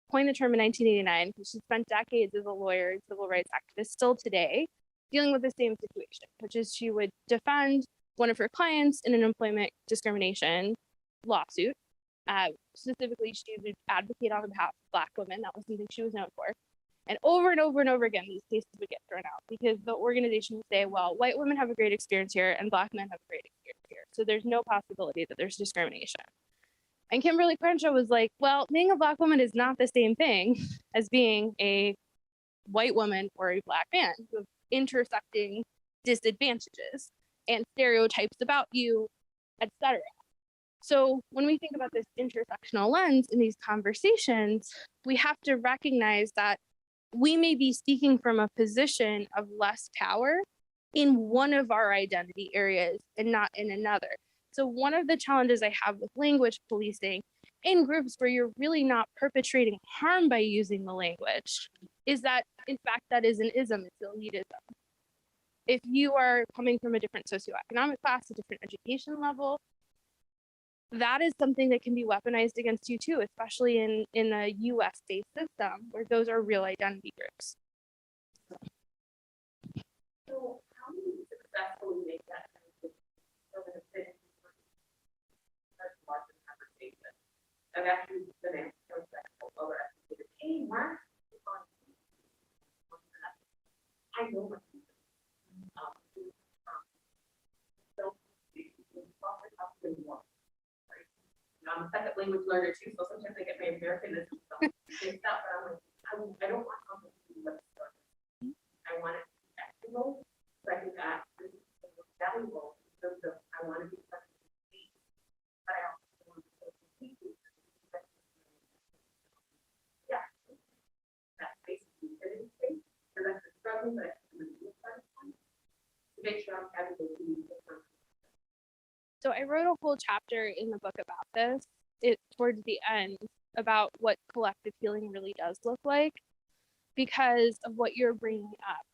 coined the term in 1989. She spent decades as a lawyer and civil rights activist, still today, dealing with the same situation, which is she would defend one of her clients in an employment discrimination lawsuit. Specifically, she would advocate on behalf of Black women. That was something she was known for. And over and over and over again, these cases would get thrown out because the organization would say, well, white women have a great experience here and Black men have a great experience here. So there's no possibility that there's discrimination. And Kimberly Crenshaw was like, well, being a Black woman is not the same thing as being a white woman or a Black man who have intersecting disadvantages and stereotypes about you, etc. So when we think about this intersectional lens in these conversations, we have to recognize that we may be speaking from a position of less power in one of our identity areas and not in another. So one of the challenges I have with language policing in groups where you're really not perpetrating harm by using the language is that, in fact, that is an ism, it's elitism. If you are coming from a different socioeconomic class, a different education level, that is something that can be weaponized against you too, especially in a US-based system where those are real identity groups. So how do you successfully make that conversation? I've actually been asked over hey, Mark, I know what you so I'm a second language learner too, so sometimes I get my Americanism stuff mixed up, but I'm like, I don't want something to be what's I want it to be technical, so I think that this is the most valuable in terms of I want to be but I also want to be completely yeah, that's basically it. So that's the struggle that I'm going to do to make sure I'm having to be different. So I wrote a whole chapter in the book about this, towards the end, about what collective healing really does look like because of what you're bringing up.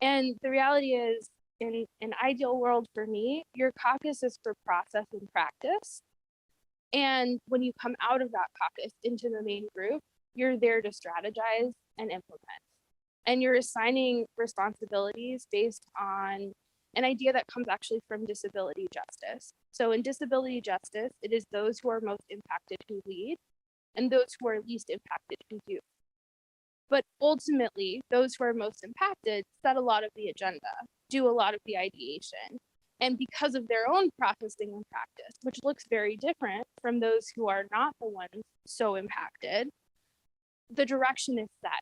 And the reality is, in an ideal world for me, your caucus is for process and practice. And when you come out of that caucus into the main group, you're there to strategize and implement. And you're assigning responsibilities based on an idea that comes actually from disability justice. So in disability justice, it is those who are most impacted who lead, and those who are least impacted who do. But ultimately, those who are most impacted set a lot of the agenda, do a lot of the ideation. And because of their own processing and practice, which looks very different from those who are not the ones so impacted, the direction is set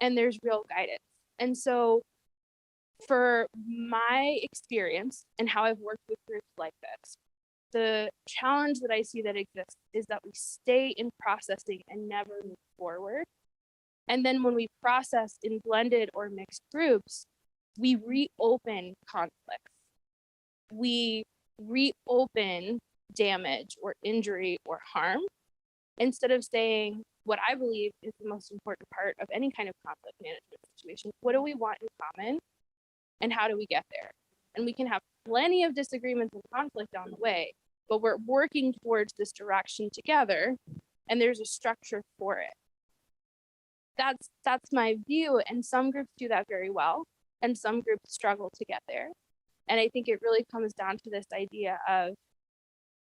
and there's real guidance. And so for my experience and how I've worked with groups like this, the challenge that I see that exists is that we stay in processing and never move forward. And then when we process in blended or mixed groups, we reopen conflicts. We reopen damage or injury or harm instead of saying what I believe is the most important part of any kind of conflict management situation. What do we want in common? And how do we get there? And we can have plenty of disagreements and conflict on the way, but we're working towards this direction together, and there's a structure for it. That's my view, and some groups do that very well, and some groups struggle to get there. And I think it really comes down to this idea of,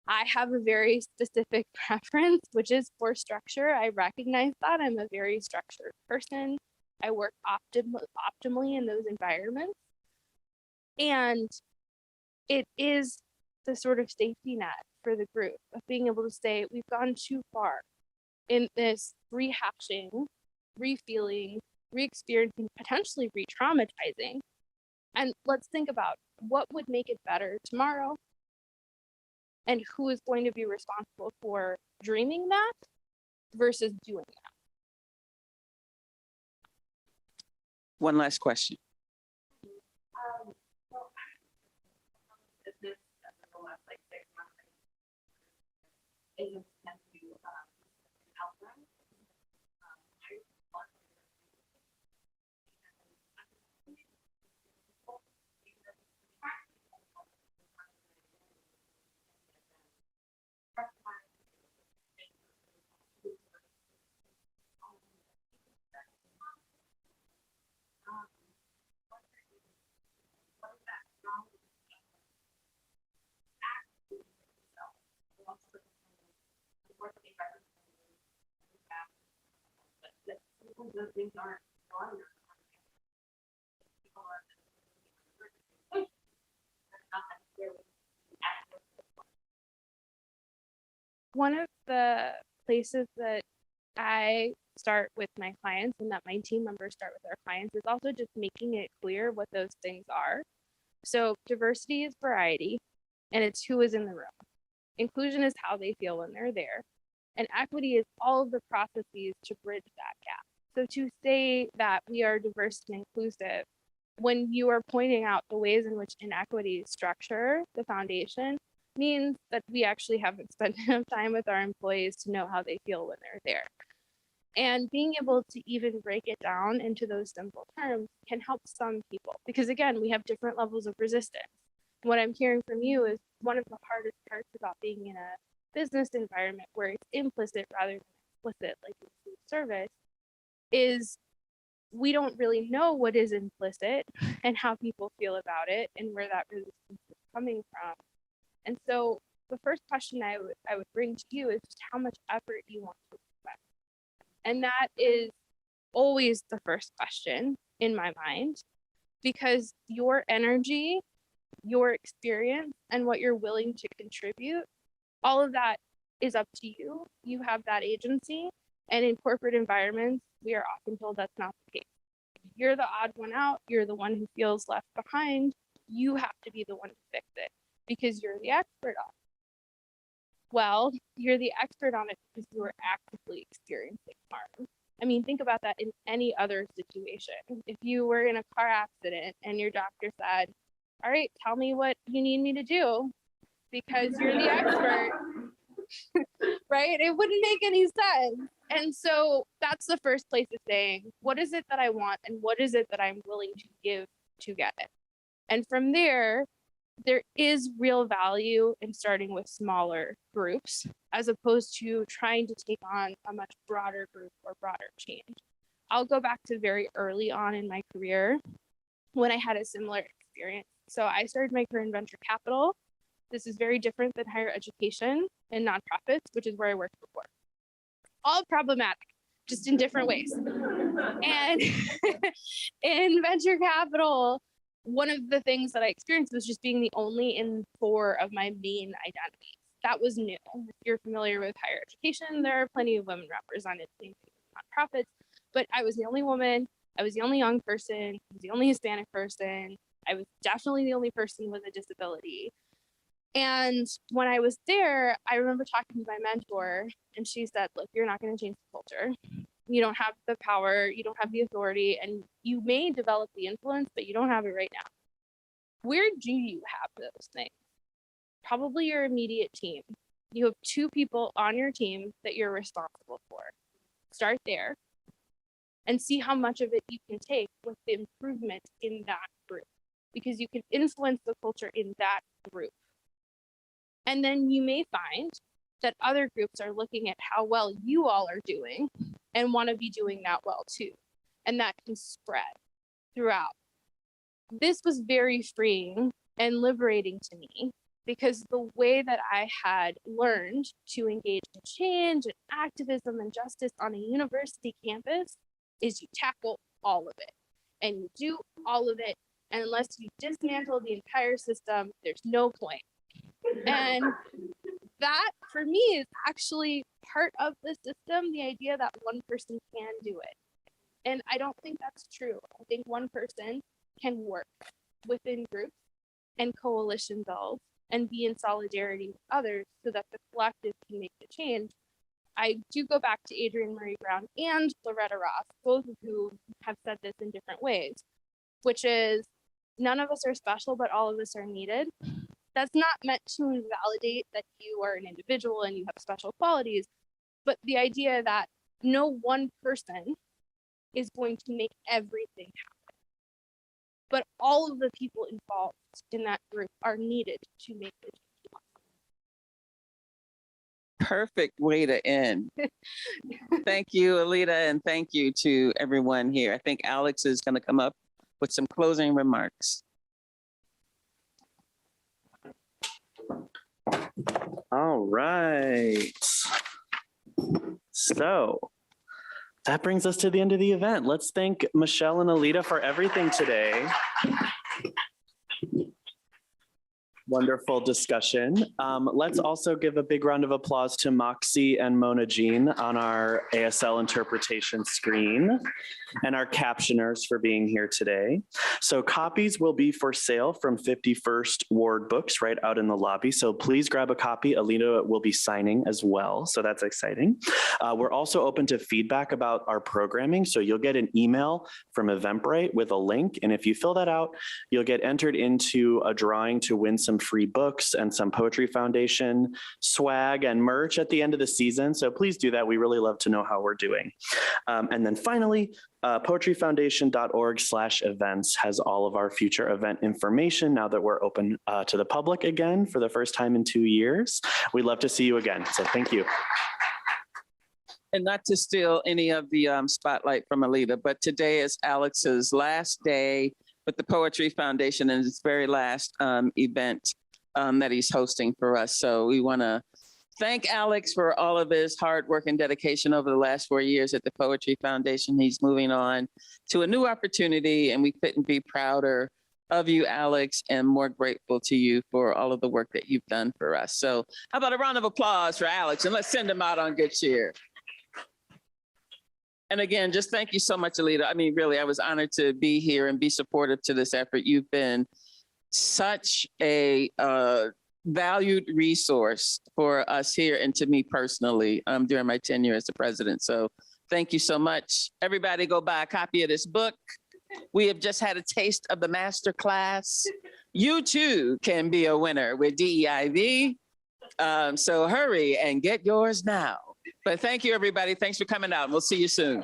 I have a very specific preference, which is for structure. I recognize that I'm a very structured person. I work optimally in those environments. And it is the sort of safety net for the group of being able to say, we've gone too far in this rehashing, refeeling, re-experiencing, potentially re-traumatizing. And let's think about what would make it better tomorrow and who is going to be responsible for dreaming that versus doing that. One last question. Business in the last like 6 months is a tend to outline. Those things aren't on your people are not necessarily active. One of the places that I start with my clients and that my team members start with our clients is also just making it clear what those things are. So diversity is variety, and it's who is in the room. Inclusion is how they feel when they're there. And equity is all of the processes to bridge that gap. So to say that we are diverse and inclusive, when you are pointing out the ways in which inequities structure the foundation, means that we actually haven't spent enough time with our employees to know how they feel when they're there. And being able to even break it down into those simple terms can help some people, because again, we have different levels of resistance. What I'm hearing from you is one of the hardest parts about being in a business environment where it's implicit rather than explicit, like in food service, is we don't really know what is implicit and how people feel about it and where that resistance is coming from. And so the first question I would bring to you is just how much effort you want to expect. And that is always the first question in my mind, because your energy, your experience, and what you're willing to contribute, all of that is up to you. You have that agency. And in corporate environments, we are often told that's not the case. You're the odd one out. You're the one who feels left behind. You have to be the one to fix it because you're the expert on it. Well, you're the expert on it because you are actively experiencing harm. I mean, think about that in any other situation. If you were in a car accident and your doctor said, all right, tell me what you need me to do because you're the expert, right? It wouldn't make any sense. And so that's the first place of saying, what is it that I want and what is it that I'm willing to give to get it? And from there is real value in starting with smaller groups as opposed to trying to take on a much broader group or broader change. I'll go back to very early on in my career when I had a similar experience. So I started my career in venture capital. This is very different than higher education and nonprofits, which is where I worked before. All problematic, just in different ways. And in venture capital, one of the things that I experienced was just being the only in 4 of my main identities. That was new. If you're familiar with higher education, there are plenty of women represented in nonprofits, but I was the only woman. I was the only young person. I was the only Hispanic person. I was definitely the only person with a disability. And when I was there, I remember talking to my mentor, and she said, look, you're not going to change the culture. You don't have the power, you don't have the authority, and you may develop the influence, but you don't have it right now. Where do you have those things? Probably your immediate team. You have 2 people on your team that you're responsible for. Start there and see how much of it you can take with the improvement in that group, because you can influence the culture in that group. And then you may find that other groups are looking at how well you all are doing and want to be doing that well too. And that can spread throughout. This was very freeing and liberating to me because the way that I had learned to engage in change and activism and justice on a university campus is you tackle all of it and you do all of it. And unless you dismantle the entire system, there's no point. And that for me is actually part of the system, the idea that one person can do it. And I don't think that's true. I think one person can work within groups and coalition build and be in solidarity with others so that the collective can make the change. I do go back to Adrienne Marie Brown and Loretta Ross, both of who have said this in different ways, which is none of us are special, but all of us are needed. That's not meant to invalidate that you are an individual and you have special qualities, but the idea that no one person is going to make everything happen. But all of the people involved in that group are needed to make it possible. Perfect way to end. Thank you, Alida, and thank you to everyone here. I think Alex is going to come up with some closing remarks. All right. So that brings us to the end of the event. Let's thank Michelle and Alida for everything today. Wonderful discussion. Let's also give a big round of applause to Moxie and Mona Jean on our ASL interpretation screen and our captioners for being here today. So copies will be for sale from 51st Ward Books right out in the lobby. So please grab a copy. Alida will be signing as well. So that's exciting. We're also open to feedback about our programming. So you'll get an email from Eventbrite with a link. And if you fill that out, you'll get entered into a drawing to win some free books and some Poetry Foundation swag and merch at the end of the season. So please do that. We really love to know how we're doing. And then finally, poetryfoundation.org/events has all of our future event information now that we're open to the public again for the first time in 2 years. We'd love to see you again. So thank you. And not to steal any of the spotlight from Alida, but today is Alex's last day with the Poetry Foundation and his very last event that he's hosting for us. So we want to thank Alex for all of his hard work and dedication over the last 4 years at the Poetry Foundation. He's moving on to a new opportunity, and we couldn't be prouder of you, Alex, and more grateful to you for all of the work that you've done for us. So how about a round of applause for Alex, and let's send him out on good cheer. And again, just thank you so much, Alida. I mean, really, I was honored to be here and be supportive to this effort. You've been such a valued resource for us here and to me personally during my tenure as the president. So thank you so much. Everybody go buy a copy of this book. We have just had a taste of the master class. You too can be a winner with DEIV. So hurry and get yours now. But thank you, everybody. Thanks for coming out. We'll see you soon.